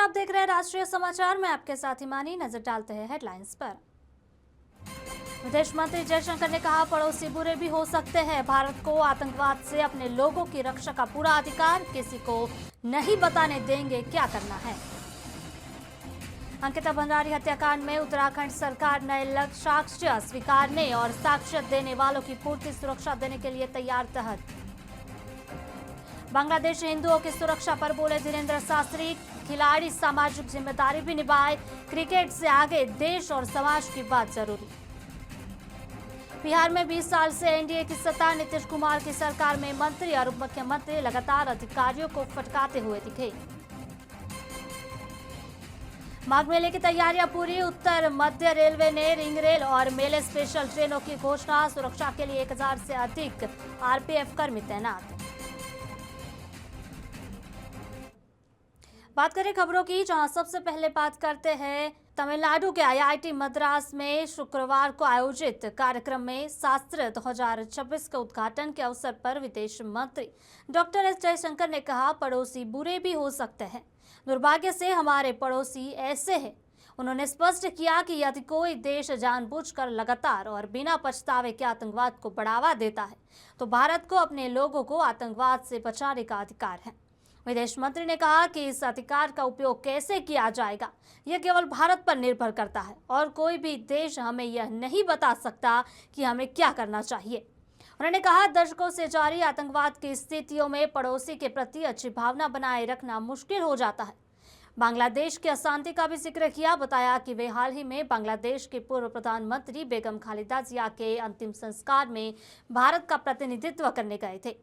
आप देख रहे हैं राष्ट्रीय समाचार में आपके साथ हिमानी। नजर डालते हैं हेडलाइंस पर। विदेश मंत्री जयशंकर ने कहा, पड़ोसी बुरे भी हो सकते हैं। भारत को आतंकवाद से अपने लोगों की रक्षा का पूरा अधिकार, किसी को नहीं बताने देंगे क्या करना है। अंकिता भंडारी हत्याकांड में उत्तराखंड सरकार नए साक्ष्य स्वीकारने और साक्ष्य देने वालों की पूर्ति सुरक्षा देने के लिए तैयार तहत। बांग्लादेश हिंदुओं की सुरक्षा पर बोले धीरेन्द्र शास्त्री, खिलाड़ी सामाजिक जिम्मेदारी भी निभाए, क्रिकेट से आगे देश और समाज की बात जरूरी। बिहार में 20 साल से एनडीए की सत्ता, नीतीश कुमार की सरकार में मंत्री और उप मुख्यमंत्री लगातार अधिकारियों को फटकारते हुए दिखे। माघ मेले की तैयारियां पूरी, उत्तर मध्य रेलवे ने रिंग रेल और मेले स्पेशल ट्रेनों की घोषणा, सुरक्षा के लिए 1000 से अधिक आरपीएफ कर्मी तैनात। बात करें खबरों की, जहां सबसे पहले बात करते हैं तमिलनाडु के आईआईटी मद्रास में शुक्रवार को आयोजित कार्यक्रम में शास्त्र 2026 के उद्घाटन के अवसर पर विदेश मंत्री डॉक्टर एस जयशंकर ने कहा, पड़ोसी बुरे भी हो सकते हैं। दुर्भाग्य से हमारे पड़ोसी ऐसे हैं। उन्होंने स्पष्ट किया कि यदि कोई देश जानबूझकर लगातार और बिना पछतावे के आतंकवाद को बढ़ावा देता है तो भारत को अपने लोगों को आतंकवाद से बचाने का अधिकार है। विदेश मंत्री ने कहा कि इस अधिकार का उपयोग कैसे किया जाएगा यह केवल भारत पर निर्भर करता है और कोई भी देश हमें यह नहीं बता सकता कि हमें क्या करना चाहिए। उन्होंने कहा, दशकों से जारी आतंकवाद की स्थितियों में पड़ोसी के प्रति अच्छी भावना बनाए रखना मुश्किल हो जाता है। बांग्लादेश की अशांति का भी जिक्र किया, बताया कि वे हाल ही में बांग्लादेश के पूर्व प्रधानमंत्री बेगम खालिदा जिया के अंतिम संस्कार में भारत का प्रतिनिधित्व करने गए थे।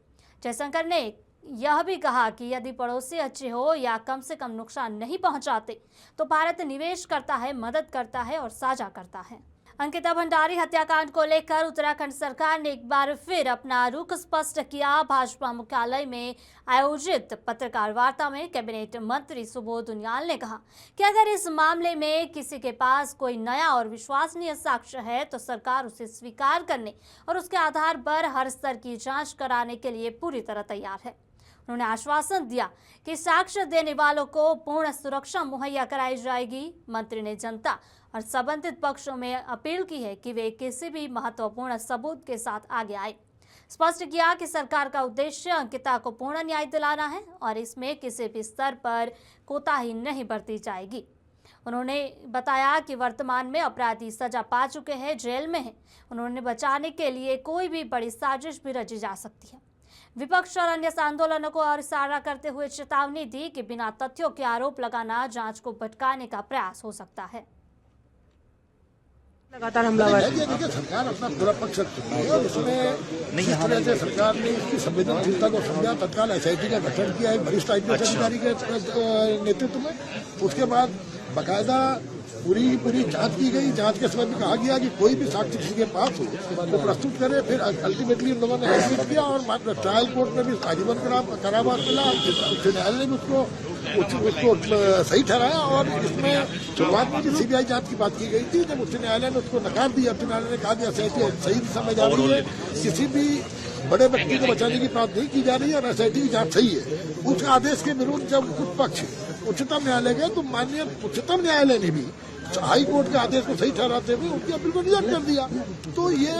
जयशंकर ने यह भी कहा कि यदि पड़ोसी अच्छे हो या कम से कम नुकसान नहीं पहुंचाते तो भारत निवेश करता है, मदद करता है और साझा करता है। अंकिता भंडारी हत्याकांड को लेकर उत्तराखंड सरकार ने एक बार फिर अपना रुख स्पष्ट किया। भाजपा मुख्यालय में आयोजित पत्रकार वार्ता में कैबिनेट मंत्री सुबोध उनियाल ने कहा कि अगर इस मामले में किसी के पास कोई नया और विश्वसनीय साक्ष्य है तो सरकार उसे स्वीकार करने और उसके आधार पर हर स्तर की जांच कराने के लिए पूरी तरह तैयार है। उन्होंने आश्वासन दिया कि साक्ष्य देने वालों को पूर्ण सुरक्षा मुहैया कराई जाएगी। मंत्री ने जनता और संबंधित पक्षों में अपील की है कि वे किसी भी महत्वपूर्ण सबूत के साथ आगे आए। स्पष्ट किया कि सरकार का उद्देश्य अंकिता को पूर्ण न्याय दिलाना है और इसमें किसी भी स्तर पर कोताही नहीं बरती जाएगी। उन्होंने बताया कि वर्तमान में अपराधी सजा पा चुके हैं, जेल में हैं। उन्होंने बचाने के लिए कोई भी बड़ी साजिश भी रची जा सकती है। विपक्ष और अन्य आंदोलनों को और इशारा करते हुए चेतावनी दी कि बिना तथ्यों के आरोप लगाना जांच को भटकाने का प्रयास हो सकता है। लगातार हमलावर सरकार अपना पूरा पक्ष रखती है और उसमें जिस तरह से सरकार ने इसकी संवेदनशीलता को समझा, तत्काल एसआईटी का गठन किया है वरिष्ठ आईपीएस अधिकारी के नेतृत्व में। उसके बाद बाकायदा पूरी जांच की गई। जांच के समय भी कहा गया कि कोई भी साक्ष्य किसी के पास हो तो प्रस्तुत करे। फिर अल्टीमेटली उन लोगों ने एडमिट किया और ट्रायल कोर्ट में भी आजीवन कारावास मिला। उच्च न्यायालय ने भी उसको सही ठहराया और इसमें शुरुआत में भी सीबीआई जांच की बात की गई थी। जब उच्च न्यायालय ने उसको नकार दिया, उच्च न्यायालय ने कहा कि एसआईटी सही दिशा में जा रही है, किसी भी बड़े व्यक्ति को बचाने की बात नहीं की जा रही है और एसआईटी की जांच सही है। उस आदेश के विरुद्ध जब कुछ पक्ष उच्चतम न्यायालय गए तो माननीय उच्चतम न्यायालय ने भी हाई कोर्ट के आदेश को सही ठहराते हुए उनकी अपील को निरस्त कर दिया। तो ये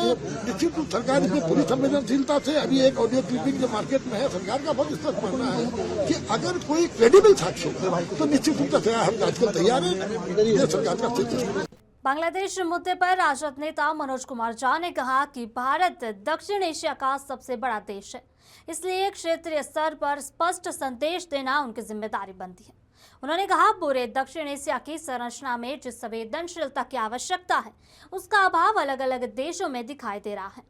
निश्चित रूप सरकार इसमें पूरी संवेदनशीलता से, अभी एक ऑडियो क्लिपिंग जो मार्केट में है, सरकार का बहुत स्पष्ट मानना है कि अगर कोई क्रेडिबल साक्ष्य हो तो निश्चित रूप से हम जांच को तैयार है। ये सरकार का स्थिति। बांग्लादेश मुद्दे पर राजद नेता मनोज कुमार झा ने कहा कि भारत दक्षिण एशिया का सबसे बड़ा देश है, इसलिए क्षेत्रीय स्तर पर स्पष्ट संदेश देना उनकी जिम्मेदारी बनती है। उन्होंने कहा, पूरे दक्षिण एशिया की संरचना में जिस संवेदनशीलता की आवश्यकता है उसका अभाव अलग अलग देशों में दिखाई दे रहा है।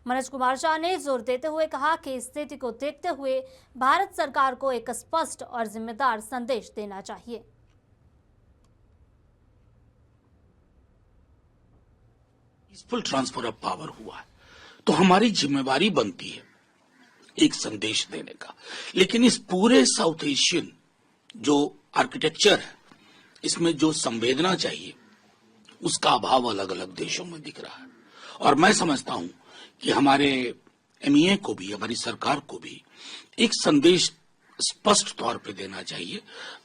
मनोज कुमार झा ने जोर देते हुए कहा कि स्थिति को देखते हुए भारत सरकार को एक स्पष्ट और जिम्मेदार संदेश देना चाहिए। पीसफुल ट्रांसफर ऑफ पावर हुआ है तो हमारी जिम्मेवारी बनती है एक संदेश देने का। लेकिन इस पूरे साउथ एशियन जो आर्किटेक्चर है, इसमें जो संवेदना चाहिए उसका अभाव अलग अलग देशों में दिख रहा है। और मैं समझता हूं कि हमारे एमईए को भी, हमारी सरकार को भी एक संदेश स्पष्ट तौर पे देना चाहिए।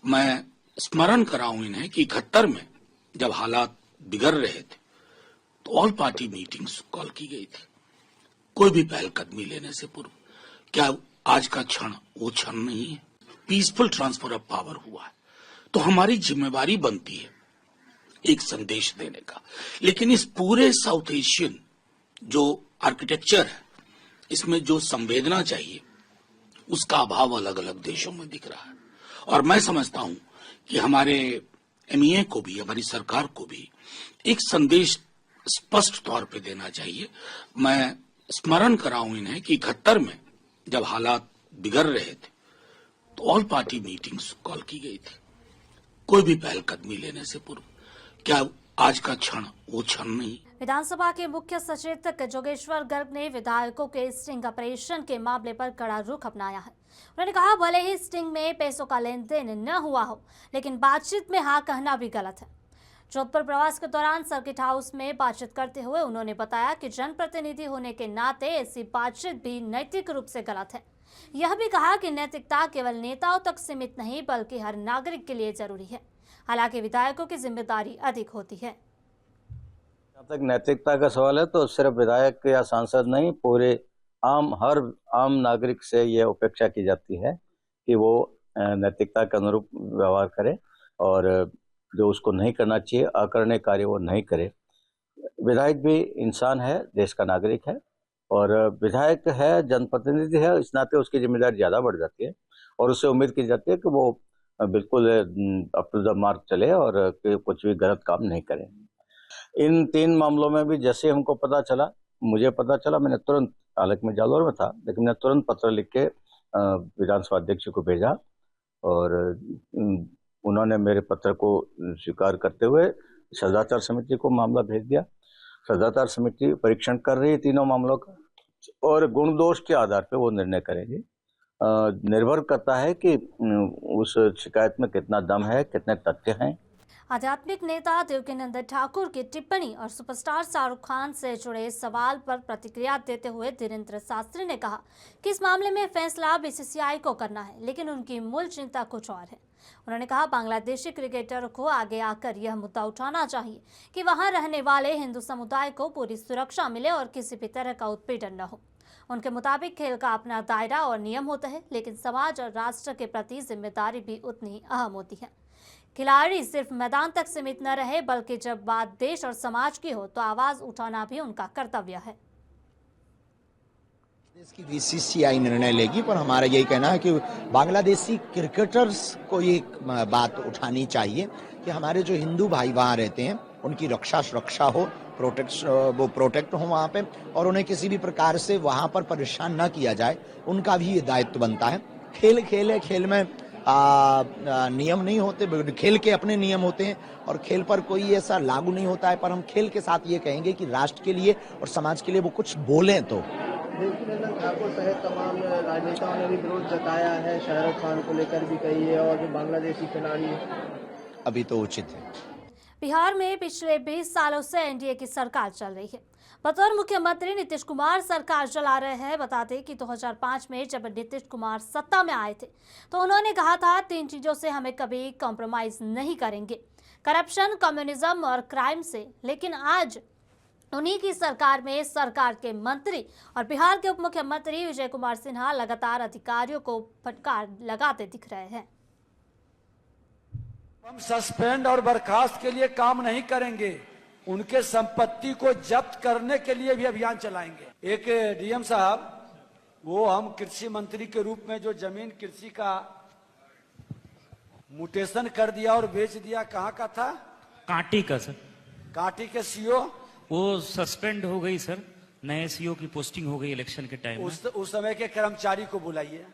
मैं स्मरण कराऊं इन्हें कि 71 में जब हालात बिगड़ रहे थे तो ऑल पार्टी मीटिंग्स कॉल की गई थी, कोई भी पहलकदमी लेने से पूर्व। क्या आज का क्षण वो क्षण नहीं है? पीसफुल ट्रांसफर ऑफ पावर हुआ है, तो हमारी जिम्मेवारी बनती है एक संदेश देने का। लेकिन इस पूरे साउथ एशियन जो आर्किटेक्चर है, इसमें जो संवेदना चाहिए उसका अभाव अलग अलग देशों में दिख रहा है। और मैं समझता हूं कि हमारे एमईए को भी, हमारी सरकार को भी एक संदेश स्पष्ट तौर पे देना चाहिए। मैं स्मरण कराऊं इन्हें कि 71 में जब हालात बिगड़ रहे थे तो ऑल पार्टी मीटिंग्स कॉल की गई थी, कोई भी पहलकदमी लेने से पूर्व। क्या आज का क्षण वो क्षण नहीं? विधानसभा के मुख्य सचेतक जोगेश्वर गर्ग ने विधायकों के स्टिंग ऑपरेशन के मामले पर कड़ा रुख अपनाया है। उन्होंने कहा, भले ही स्टिंग में पैसों का लेन देन न हुआ हो, लेकिन बातचीत में हाँ कहना भी गलत है। जोधपुर प्रवास के दौरान सर्किट हाउस में बातचीत करते हुए उन्होंने बताया कि जनप्रतिनिधि होने के नाते ऐसी बातचीत भी नैतिक रूप से गलत है। यह भी कहा कि नैतिकता केवल नेताओं तक सीमित नहीं बल्कि हर नागरिक के लिए जरूरी है। हालांकि विधायकों की जिम्मेदारी अधिक होती है। जब तक नैतिकता का सवाल है तो सिर्फ विधायक या सांसद नहीं, पूरे हर आम नागरिक से यह अपेक्षा की जाती है कि वो नैतिकता के अनुरूप व्यवहार करे और जो उसको नहीं करना चाहिए, अकरणीय कार्य वो नहीं करे। विधायक भी इंसान है, देश का नागरिक है और विधायक है, जनप्रतिनिधि है, इस नाते उसकी जिम्मेदारी ज्यादा बढ़ जाती है और उससे उम्मीद की जाती है कि वो बिल्कुल अप टू द मार्क चले और कुछ भी गलत काम नहीं करे। इन 3 मामलों में भी जैसे हमको पता चला, मुझे पता चला, मैंने तुरंत, हालांकि मैं जालौर में था, लेकिन मैंने तुरंत पत्र लिख के विधानसभा अध्यक्ष को भेजा और उन्होंने मेरे पत्र को स्वीकार करते हुए सदाचार समिति को मामला भेज दिया। सदाचार समिति परीक्षण कर रही है तीनों मामलों का और गुण दोष के आधार पर वो निर्णय करेगी। निर्भर करता है कि उस शिकायत में कितना दम है, कितने तथ्य हैं। आध्यात्मिक नेता देवकीनंदन ठाकुर की टिप्पणी और सुपरस्टार शाहरुख खान से जुड़े सवाल पर प्रतिक्रिया देते हुए धीरेन्द्र शास्त्री ने कहा कि इस मामले में फैसला बीसीसीआई को करना है, लेकिन उनकी मूल चिंता कुछ और है। उन्होंने कहा, बांग्लादेशी क्रिकेटर को आगे आकर यह मुद्दा उठाना चाहिए कि वहां रहने वाले हिंदू समुदाय को पूरी सुरक्षा मिले और किसी भी तरह का उत्पीड़न न हो। उनके मुताबिक खेल का अपना दायरा और नियम होता है, लेकिन समाज और राष्ट्र के प्रति जिम्मेदारी भी उतनी अहम होती है। खिलाड़ी सिर्फ मैदान तक सीमित न रहे, बल्कि जब बात देश और समाज की हो तो आवाज उठाना भी उनका कर्तव्य है। इसकी बीसीसीआई निर्णय लेगी, पर हमारा यही कहना है कि बांग्लादेशी क्रिकेटर्स को ये बात उठानी चाहिए कि हमारे जो हिंदू भाई वहाँ रहते हैं उनकी रक्षा सुरक्षा हो, प्रोटेक्ट हो वहाँ पे और उन्हें किसी भी प्रकार से वहाँ पर परेशान न किया जाए, उनका भी ये दायित्व बनता है। खेल है, खेल में नियम नहीं होते, खेल के अपने नियम होते हैं और खेल पर कोई ऐसा लागू नहीं होता है, पर हम खेल के साथ ये कहेंगे कि राष्ट्र के लिए और समाज के लिए वो कुछ बोलें। तो देवकीनंदन ठाकुर सहित तमाम राजनेताओं ने भी विरोध जताया है, शाहरुख खान को लेकर भी कही है और जो बांग्लादेशी खिलाड़ी अभी तो उचित है। बिहार में पिछले 20 सालों से एनडीए की सरकार चल रही है। बतौर मुख्यमंत्री नीतीश कुमार सरकार चला रहे हैं। बता दें कि 2005 में जब नीतीश कुमार सत्ता में आए थे तो उन्होंने कहा था 3 चीजों से हमें कभी कॉम्प्रोमाइज नहीं करेंगे, करप्शन, कम्युनिज्म और क्राइम से। लेकिन आज उन्हीं की सरकार में सरकार के मंत्री और बिहार के उप मुख्यमंत्री विजय कुमार सिन्हा लगातार अधिकारियों को फटकार लगाते दिख रहे हैं। हम सस्पेंड और बर्खास्त के लिए काम नहीं करेंगे, उनके संपत्ति को जब्त करने के लिए भी अभियान चलाएंगे। एक डीएम साहब, वो हम कृषि मंत्री के रूप में जो जमीन कृषि का म्यूटेशन कर दिया और बेच दिया, कहाँ का था? कांटी का सर। कांटी के सीओ वो सस्पेंड हो गई सर, नए सीओ की पोस्टिंग हो गई इलेक्शन के टाइम। उस समय के कर्मचारी को बुलाइए।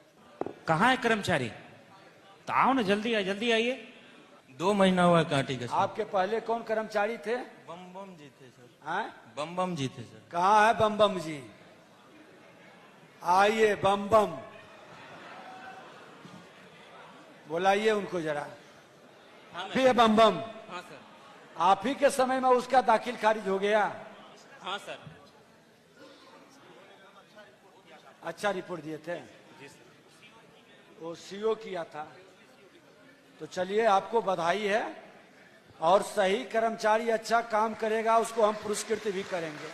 कहाँ है कर्मचारी? तो आओ ना, जल्दी आइए। 2 महीना हुआ कांटी का। आपके पहले कौन कर्मचारी थे? बम जी थे सर। हैं? बम जी थे सर। कहाँ है बम जी? आइए, बम बुलाइए उनको जरा। फिर बम। हाँ सर। आप ही के समय में उसका दाखिल खारिज हो गया? हाँ सर। अच्छा रिपोर्ट दिए थे? वो सीओ किया था। तो चलिए आपको बधाई है, और सही कर्मचारी अच्छा काम करेगा उसको हम पुरस्कृत भी करेंगे।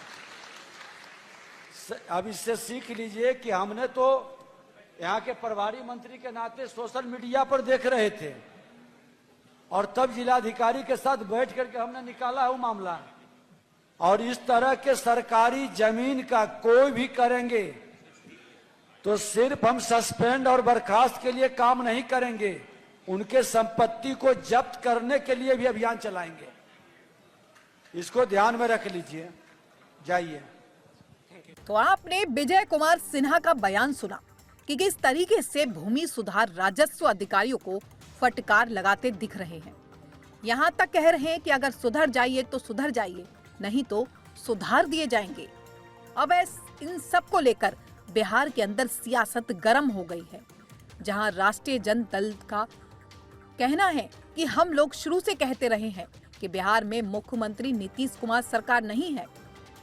अब इससे सीख लीजिए कि हमने तो यहाँ के प्रभारी मंत्री के नाते सोशल मीडिया पर देख रहे थे, और तब जिलाधिकारी के साथ बैठ करके हमने निकाला है वो मामला। और इस तरह के सरकारी जमीन का कोई भी करेंगे तो सिर्फ हम सस्पेंड और बर्खास्त के लिए काम नहीं करेंगे, उनके संपत्ति को जब्त करने के लिए भी अभियान चलाएंगे। इसको ध्यान में रख लीजिए। जाइए। तो आपने विजय कुमार सिन्हा का बयान सुना कि किस तरीके से भूमि सुधार राजस्व अधिकारियों को फटकार लगाते दिख रहे हैं। यहाँ तक कह रहे हैं कि अगर सुधर जाइए तो सुधर जाइए, नहीं तो सुधार दिए जाएंगे। अब इन सब को लेकर बिहार के अंदर सियासत गर्म हो गई है, जहां राष्ट्रीय जनता दल का कहना है कि हम लोग शुरू से कहते रहे हैं कि बिहार में मुख्यमंत्री नीतीश कुमार सरकार नहीं है,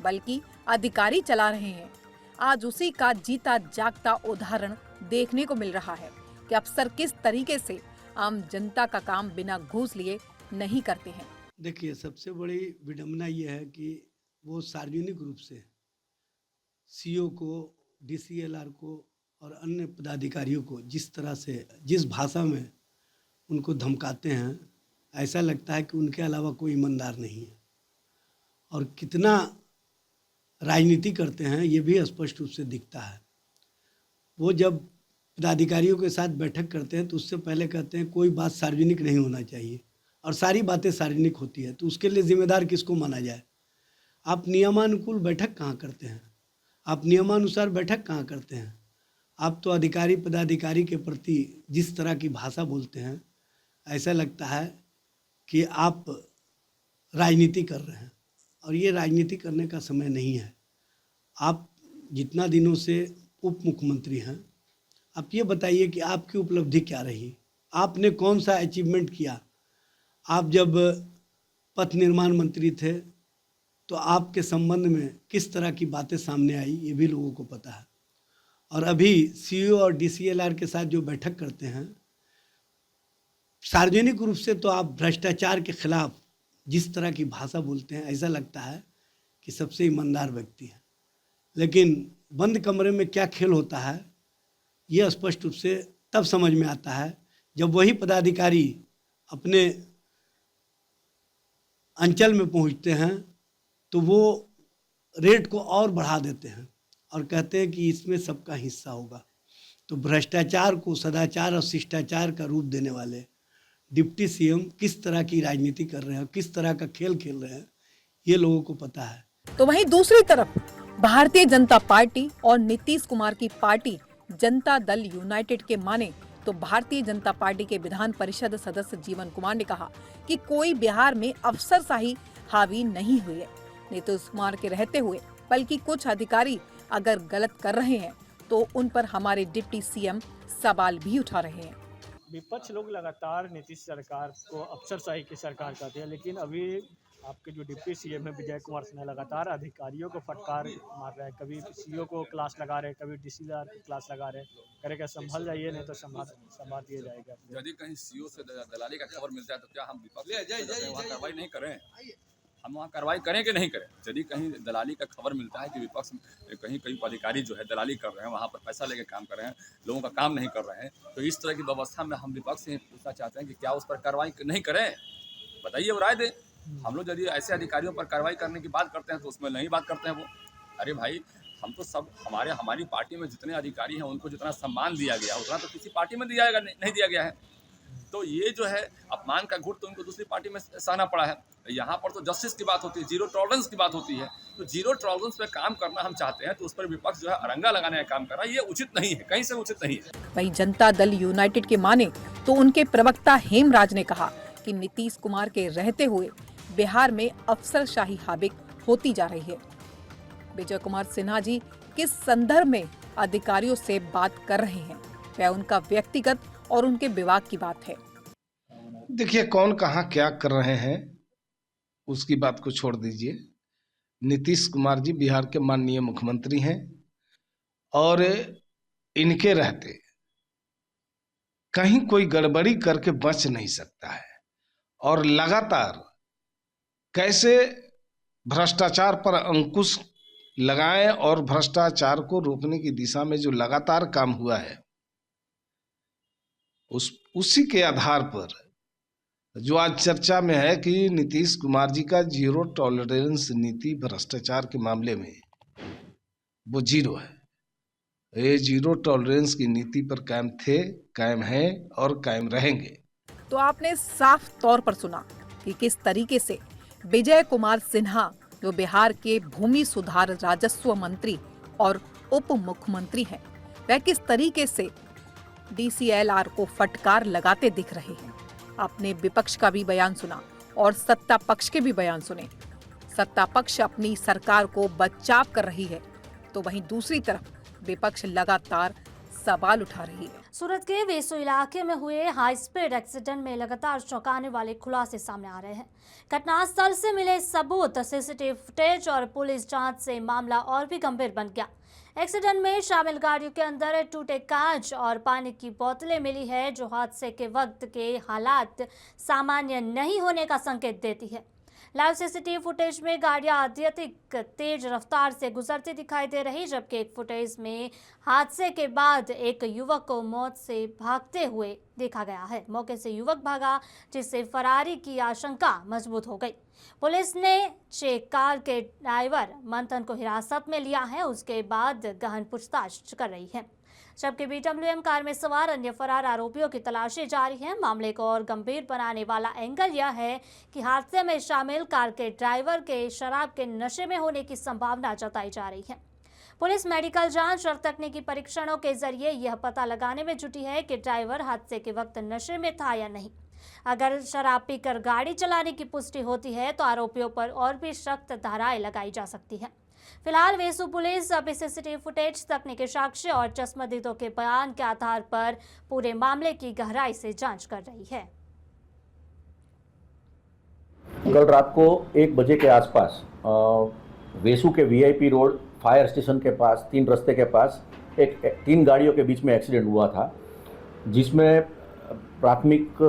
बल्कि अधिकारी चला रहे हैं। आज उसी का जीता जागता उदाहरण देखने को मिल रहा है कि अफसर किस तरीके से आम जनता का काम बिना घूस लिए नहीं करते हैं। देखिए, सबसे बड़ी विडंबना ये है कि वो सार्वजनिक रूप से सीओ को, डीसीएलआर को और अन्य पदाधिकारियों को जिस तरह से, जिस भाषा में उनको धमकाते हैं, ऐसा लगता है कि उनके अलावा कोई ईमानदार नहीं है। और कितना राजनीति करते हैं ये भी स्पष्ट रूप से दिखता है। वो जब पदाधिकारियों के साथ बैठक करते हैं तो उससे पहले कहते हैं कोई बात सार्वजनिक नहीं होना चाहिए, और सारी बातें सार्वजनिक होती है, तो उसके लिए जिम्मेदार किसको माना जाए? आप नियमानुकूल बैठक कहाँ करते हैं? आप नियमानुसार बैठक कहाँ करते हैं? आप तो अधिकारी पदाधिकारी के प्रति जिस तरह की भाषा बोलते हैं, ऐसा लगता है कि आप राजनीति कर रहे हैं, और ये राजनीति करने का समय नहीं है। आप जितना दिनों से उप मुख्यमंत्री हैं, आप ये बताइए कि आपकी उपलब्धि क्या रही, आपने कौन सा अचीवमेंट किया। आप जब पथ निर्माण मंत्री थे तो आपके संबंध में किस तरह की बातें सामने आई, ये भी लोगों को पता है। और अभी सीईओ और डीसीएलआर के साथ जो बैठक करते हैं, सार्वजनिक रूप से तो आप भ्रष्टाचार के खिलाफ जिस तरह की भाषा बोलते हैं, ऐसा लगता है कि सबसे ईमानदार व्यक्ति है। लेकिन बंद कमरे में क्या खेल होता है, ये स्पष्ट रूप से तब समझ में आता है जब वही पदाधिकारी अपने अंचल में पहुंचते हैं तो वो रेट को और बढ़ा देते हैं और कहते हैं कि इसमें सबका हिस्सा होगा। तो भ्रष्टाचार को सदाचार और शिष्टाचार का रूप देने वाले डिप्टी सीएम किस तरह की राजनीति कर रहे हैं, किस तरह का खेल खेल रहे हैं, ये लोगों को पता है। तो वहीं दूसरी तरफ भारतीय जनता पार्टी और नीतीश कुमार की पार्टी जनता दल यूनाइटेड के माने तो भारतीय जनता पार्टी के विधान परिषद सदस्य जीवन कुमार ने कहा कि कोई बिहार में अफसरशाही हावी नहीं हुई है नीतीश कुमार के रहते हुए, बल्कि कुछ अधिकारी अगर गलत कर रहे हैं तो उन पर हमारे डिप्टी सीएम सवाल भी उठा रहे हैं। विपक्ष लोग लगातार नीतीश सरकार को अफसरशाही की सरकार कहते हैं, लेकिन अभी आपके जो डिप्टी सीएम है विजय कुमार सिन्हा लगातार अधिकारियों को फटकार मार रहे हैं। कभी सीईओ को क्लास लगा रहे, कभी डीसीएलआर को क्लास लगा रहे, करेगा संभल जाइए नहीं तो संभाल दिया जाएगा। यदि कहीं सीईओ से दलाली का खबर मिलता है तो क्या हम विपक्ष वहाँ कार्रवाई नहीं करें? हम वहाँ कार्रवाई करें कि नहीं करें? यदि कहीं दलाली का खबर मिलता है कि विपक्ष कहीं कहीं अधिकारी जो है दलाली कर रहे हैं, वहाँ पर पैसा लेके काम कर रहे हैं, लोगों का काम नहीं कर रहे हैं, तो इस तरह की व्यवस्था में हम विपक्ष से पूछना चाहते हैं कि क्या उस पर कार्रवाई नहीं करें? बताइए और राय दें। हम लोग यदि ऐसे अधिकारियों पर कार्रवाई करने की बात करते हैं तो उसमें नहीं बात करते हैं वो। अरे भाई, हम तो सब हमारी पार्टी में जितने अधिकारी हैं उनको जितना सम्मान दिया गया उतना तो किसी पार्टी में नहीं दिया गया है। तो ये जो है अपमान का घूट तो उनको दूसरी पार्टी में सहना पड़ा है। यहाँ पर तो जस्टिस की बात होती है, जीरो टॉलरेंस की बात होती है। तो जीरो टॉलरेंस पे काम करना हम चाहते हैं तो उस पर विपक्ष जो है अरंगा लगाने का काम कर रहा है, ये उचित नहीं है, कहीं से उचित नहीं है। वहीं जनता दल यूनाइटेड के माने तो उनके प्रवक्ता हेमराज ने कहा कि नीतीश कुमार के रहते हुए बिहार में अफसरशाही हावी होती जा रही है। विजय कुमार सिन्हा जी किस संदर्भ में अधिकारियों से बात कर रहे हैं, वह उनका व्यक्तिगत और उनके विभाग की बात है। देखिए, कौन कहाँ क्या कर रहे हैं उसकी बात को छोड़ दीजिए। नीतीश कुमार जी बिहार के माननीय मुख्यमंत्री हैं और इनके रहते कहीं कोई गड़बड़ी करके बच नहीं सकता है। और लगातार कैसे भ्रष्टाचार पर अंकुश लगाएं और भ्रष्टाचार को रोकने की दिशा में जो लगातार काम हुआ है, उसी के आधार पर जो आज चर्चा में है कि नीतीश कुमार जी का जीरो टॉलरेंस नीति भ्रष्टाचार के मामले में वो जीरो है। ये जीरो टॉलरेंस की नीति पर कायम थे, कायम हैं और कायम रहेंगे। तो आपने साफ तौर पर सुना कि किस तरीके से विजय कुमार सिन्हा, जो बिहार के भूमि सुधार राजस्व मंत्री और उप मुख्यमंत्री हैं, वह किस तरीके से DCLR को फटकार लगाते दिख रहे हैं। आपने विपक्ष का भी बयान सुना और सत्ता पक्ष के भी बयान सुने। सत्ता पक्ष अपनी सरकार को बचाव कर रही है, तो वहीं दूसरी तरफ विपक्ष लगातार सवाल उठा रही है। सूरत के वेसू इलाके में हुए हाई स्पीड एक्सीडेंट में लगातार चौंकाने वाले खुलासे सामने आ रहे हैं। घटनास्थल से मिले सबूत, सीसीटीवी फुटेज और पुलिस जांच से मामला और भी गंभीर बन गया। एक्सीडेंट में शामिल गाड़ियों के अंदर टूटे कांच और पानी की बोतलें मिली है, जो हादसे के वक्त के हालात सामान्य नहीं होने का संकेत देती है। लाइव सीसीटीवी फुटेज में गाड़ियां अत्यधिक तेज रफ्तार से गुजरती दिखाई दे रही, जबकि एक फुटेज में हादसे के बाद एक युवक को मौत से भागते हुए देखा गया है। मौके से युवक भागा, जिससे फरारी की आशंका मजबूत हो गई। पुलिस ने चेक कार के ड्राइवर मंथन को हिरासत में लिया है, उसके बाद गहन पूछताछ कर रही है, जबकि BWM कार में सवार अन्य फरार आरोपियों की तलाशी जारी है। मामले को और गंभीर बनाने वाला एंगल यह है कि हादसे में शामिल कार के ड्राइवर के शराब के नशे में होने की संभावना जताई जा रही है। पुलिस मेडिकल जांच और तकनीकी परीक्षणों के जरिए यह पता लगाने में जुटी है कि ड्राइवर हादसे के वक्त नशे में था या नहीं। अगर शराब पीकर गाड़ी चलाने की पुष्टि होती है तो आरोपियों पर और भी सख्त धाराएं लगाई जा सकती है। फिलहाल वेसू पुलिस अभी सीसीटीवी फुटेज, तकनीकी साक्ष्य और चश्मदीदों के बयान के आधार पर पूरे मामले की गहराई से जांच कर रही है। कल रात को 1 बजे के आसपास वेसू के VIP रोड फायर स्टेशन के पास 3 रस्ते के पास 3 गाड़ियों के बीच में एक्सीडेंट हुआ था, जिसमें प्राथमिक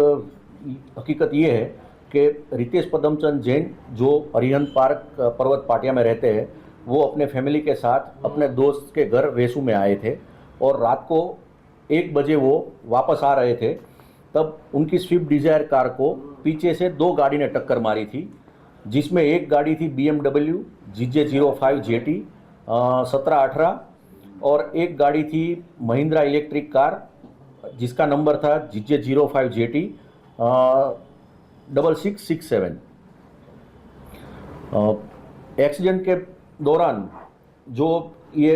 हकीकत ये है कि रितेश पदमचंद जैन, जो हरिहंत पार्क पर्वत पाटिया में रहते हैं, वो अपने फैमिली के साथ अपने दोस्त के घर वेसू में आए थे और रात को 1 बजे वो वापस आ रहे थे। तब उनकी स्विफ्ट डिज़ायर कार को पीछे से 2 गाड़ी ने टक्कर मारी थी, जिसमें एक गाड़ी थी BMW GJ05 JT 1718 और एक गाड़ी थी महिंद्रा इलेक्ट्रिक कार जिसका नंबर था GJ05 JT 6667। एक्सीडेंट के दौरान जो ये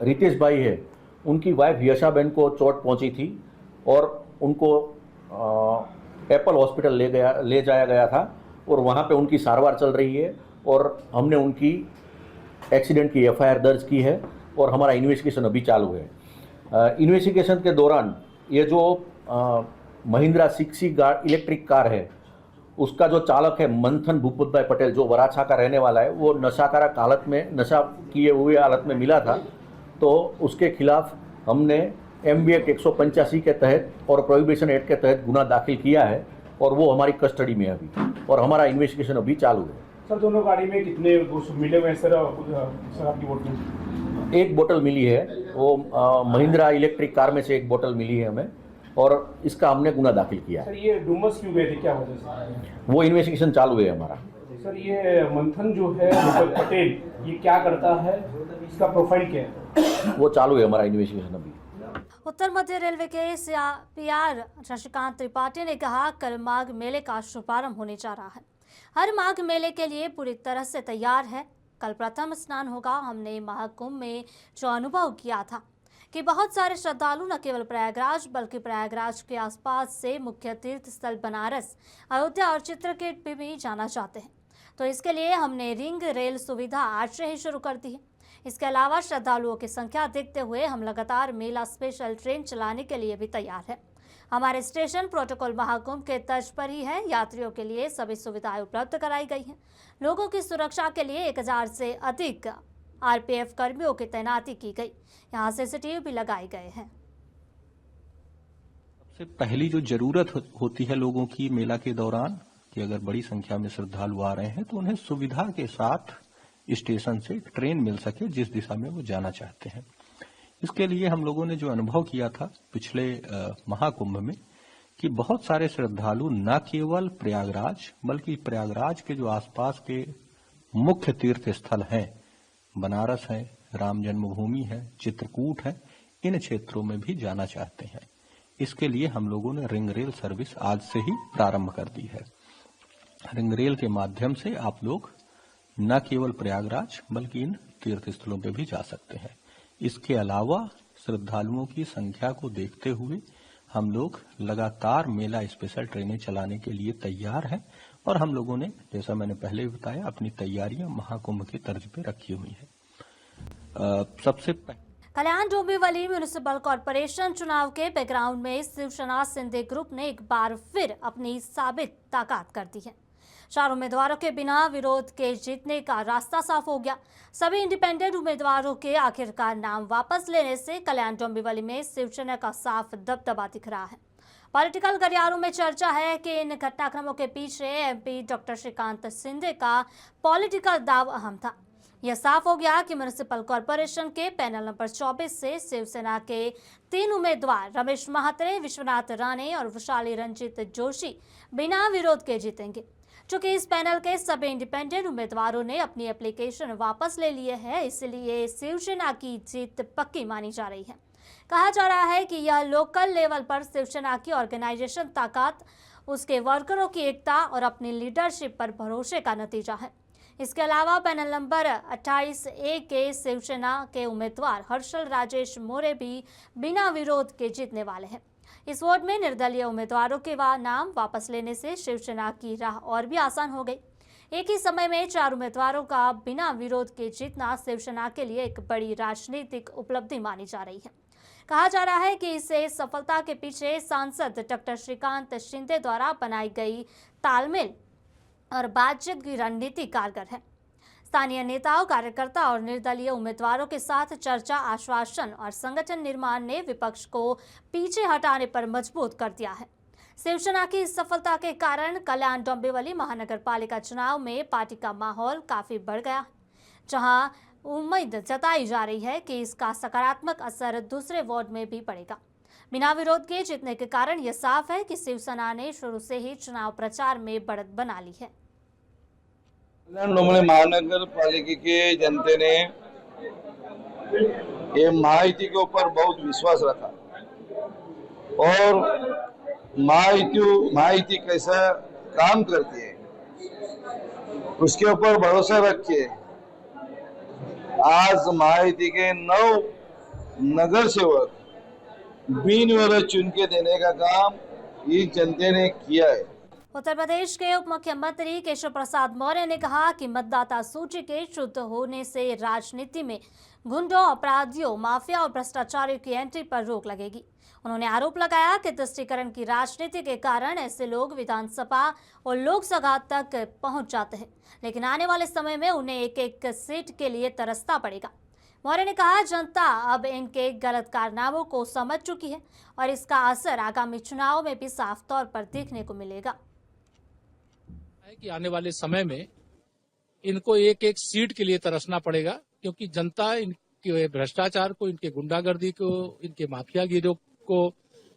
रितेश भाई है, उनकी वाइफ यशाबेन को चोट पहुंची थी और उनको एप्पल हॉस्पिटल ले जाया गया था और वहां पे उनकी सारवार चल रही है और हमने उनकी एक्सीडेंट की FIR दर्ज की है और हमारा इन्वेस्टिगेशन अभी चालू है। इन्वेस्टिगेशन के दौरान ये जो महिंद्रा 6C इलेक्ट्रिक कार है, उसका जो चालक है मंथन भूपत भाई पटेल, जो वराछा का रहने वाला है, वो नशाकारक हालत में, नशा किए हुए हालत में मिला था, तो उसके खिलाफ हमने MB एक्ट 185 के तहत और प्रोहिबिशन एक्ट के तहत गुना दाखिल किया है और वो हमारी कस्टडी में है अभी और हमारा इन्वेस्टिगेशन अभी चालू है। सर, दोनों गाड़ी में कितने मिले हुए हैं सर? शराब की बोतल 1 बोतल मिली है, वो महिंद्रा इलेक्ट्रिक कार में से 1 बोतल मिली है हमें और इसका हमने गुना दाखिल किया है। सर, ये डुमस क्यों गए थे, क्या वजह से? वो इन्वेस्टिगेशन चालू है हमारा। सर, ये मंथन जो है भूपत पटेल, ये क्या करता है, इसका प्रोफाइल क्या है? वो चालू है हमारा इन्वेस्टिगेशन अभी। उत्तर मध्य रेलवे के PR शशिकांत त्रिपाठी ने कहा, कल माघ मेले का शुभारंभ होने जा रहा है। हर माघ मेले के लिए पूरी तरह से तैयार है। कल प्रथम स्नान होगा। हमने महाकुंभ में जो अनुभव किया था कि बहुत सारे श्रद्धालु न केवल प्रयागराज बल्कि प्रयागराज के आसपास से मुख्य तीर्थ स्थल बनारस, अयोध्या और चित्रकूट भी जाना चाहते हैं, तो इसके लिए हमने रिंग रेल सुविधा आज से ही शुरू कर दी है। इसके अलावा श्रद्धालुओं की संख्या देखते हुए हम लगातार मेला स्पेशल ट्रेन चलाने के लिए भी तैयार है। हमारे स्टेशन प्रोटोकॉल महाकुंभ के तर्ज पर ही है। यात्रियों के लिए सभी सुविधाएं उपलब्ध कराई गई हैं। लोगों की सुरक्षा के लिए 1000 से अधिक RPF कर्मियों की तैनाती की गई। यहाँ CCTV भी लगाए गए हैं। से पहली जो जरूरत होती है लोगों की मेला के दौरान कि अगर बड़ी संख्या में श्रद्धालु आ रहे हैं तो उन्हें सुविधा के साथ स्टेशन से ट्रेन मिल सके जिस दिशा में वो जाना चाहते हैं। इसके लिए हम लोगों ने जो अनुभव किया था पिछले महाकुंभ में कि बहुत सारे श्रद्धालु न केवल प्रयागराज बल्कि प्रयागराज के जो आसपास के मुख्य तीर्थ स्थल हैं, बनारस है, राम जन्मभूमि है, चित्रकूट है, इन क्षेत्रों में भी जाना चाहते हैं। इसके लिए हम लोगों ने रिंग रेल सर्विस आज से ही प्रारंभ कर दी है। रिंग रेल के माध्यम से आप लोग न केवल प्रयागराज बल्कि इन तीर्थ स्थलों पर भी जा सकते हैं। इसके अलावा श्रद्धालुओं की संख्या को देखते हुए हम लोग लगातार मेला स्पेशल ट्रेनें चलाने के लिए तैयार हैं और हम लोगों ने, जैसा मैंने पहले भी बताया, अपनी तैयारियां महाकुंभ के तर्ज पे रखी हुई है। सबसे कल्याण डोंबिवली म्युनिसिपल कॉर्पोरेशन चुनाव के बैकग्राउंड में शिवसेना शिंदे ग्रुप ने एक बार फिर अपनी साबित ताकत कर दी है। 4 उम्मीदवारों के बिना विरोध के जीतने का रास्ता साफ हो गया। सभी इंडिपेंडेंट उम्मीदवारों के आखिरकार नाम वापस लेने से कल्याण डोंबिवली में शिवसेना का साफ दबदबा दिख रहा है। पॉलिटिकल गलियारों में चर्चा है कि इन घटनाक्रमों के पीछे एमपी डॉक्टर श्रीकांत शिंदे का पॉलिटिकल दाव अहम था। यह साफ हो गया कि म्युनिसिपल कॉर्पोरेशन के पैनल नंबर 24 से शिवसेना के 3 उम्मीदवार रमेश महात्रे, विश्वनाथ राणे और वैशाली रंजित जोशी बिना विरोध के जीतेंगे। चूंकि इस पैनल के सभी इंडिपेंडेंट उम्मीदवारों ने अपनी एप्लीकेशन वापस ले लिए है, इसलिए शिवसेना की जीत पक्की मानी जा रही है। कहा जा रहा है कि यह लोकल लेवल पर शिवसेना की ऑर्गेनाइजेशन ताकत, उसके वर्करों की एकता और अपनी लीडरशिप पर भरोसे का नतीजा है। इसके अलावा पैनल नंबर 28A के शिवसेना के उम्मीदवार हर्षल राजेश मोरे भी बिना विरोध के जीतने वाले हैं। इस वोट में निर्दलीय उम्मीदवारों के नाम वापस लेने से शिवसेना की राह और भी आसान हो गई। एक ही समय में 4 उम्मीदवारों का बिना विरोध के जीतना शिवसेना के लिए एक बड़ी राजनीतिक उपलब्धि मानी जा रही है। कहा जा रहा है कि इसे सफलता के पीछे सांसद डॉक्टर श्रीकांत शिंदे द्वारा बनाई गई तालमेल और बातचीत की रणनीति कारगर है। स्थानीय नेताओं, कार्यकर्ता और निर्दलीय उम्मीदवारों के साथ चर्चा, आश्वासन और संगठन निर्माण ने विपक्ष को पीछे हटाने पर मजबूत कर दिया है। शिवसेना की इस सफलता के कारण कल्याण डोंबिवली महानगर पालिका चुनाव में पार्टी का माहौल काफी बढ़ गया, जहां उम्मीद जताई जा रही है कि इसका सकारात्मक असर दूसरे वार्ड में भी पड़ेगा। बिना विरोध के जीतने के कारण यह साफ है कि शिवसेना ने शुरू से ही चुनाव प्रचार में बढ़त बना ली है। कल्याण डोंबिवली महानगर पालिका के जनता ने ये महायुति के ऊपर बहुत विश्वास रखा और महायुति कैसा काम करती है उसके ऊपर भरोसा रख के आज महायुति के 9 नगर सेवक बिन विरोध चुन के देने का काम इस जनता ने किया है। उत्तर प्रदेश के उप मुख्यमंत्री केशव प्रसाद मौर्य ने कहा कि मतदाता सूची के शुद्ध होने से राजनीति में गुंडों, अपराधियों, माफिया और भ्रष्टाचारियों की एंट्री पर रोक लगेगी। उन्होंने आरोप लगाया कि तुष्टीकरण की राजनीति के कारण ऐसे लोग विधानसभा और लोकसभा तक पहुंच जाते हैं, लेकिन आने वाले समय में उन्हें एक सीट के लिए तरसना पड़ेगा। मौर्य ने कहा, जनता अब इनके गलत कारनामों को समझ चुकी है और इसका असर आगामी चुनाव में भी साफ तौर पर देखने को मिलेगा। कि आने वाले समय में इनको एक सीट के लिए तरसना पड़ेगा, क्योंकि जनता इनके भ्रष्टाचार को, इनके गुंडागर्दी को, इनके माफियागिरों को,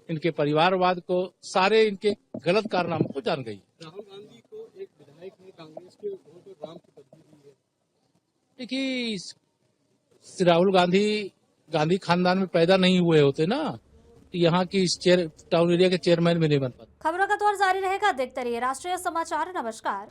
इनके परिवारवाद को, सारे इनके गलत कारनामों को जान गई। राहुल गांधी को एक विधायक ने कांग्रेस के वोट पर राम की पदवी दी है। देखिए, राहुल गांधी खानदान में पैदा नहीं हुए होते ना, यहाँ की टाउन एरिया के चेयरमैन भी नहीं बन पाते। खबरों का दौर जारी रहेगा, देखते रहिए राष्ट्रीय समाचार। नमस्कार।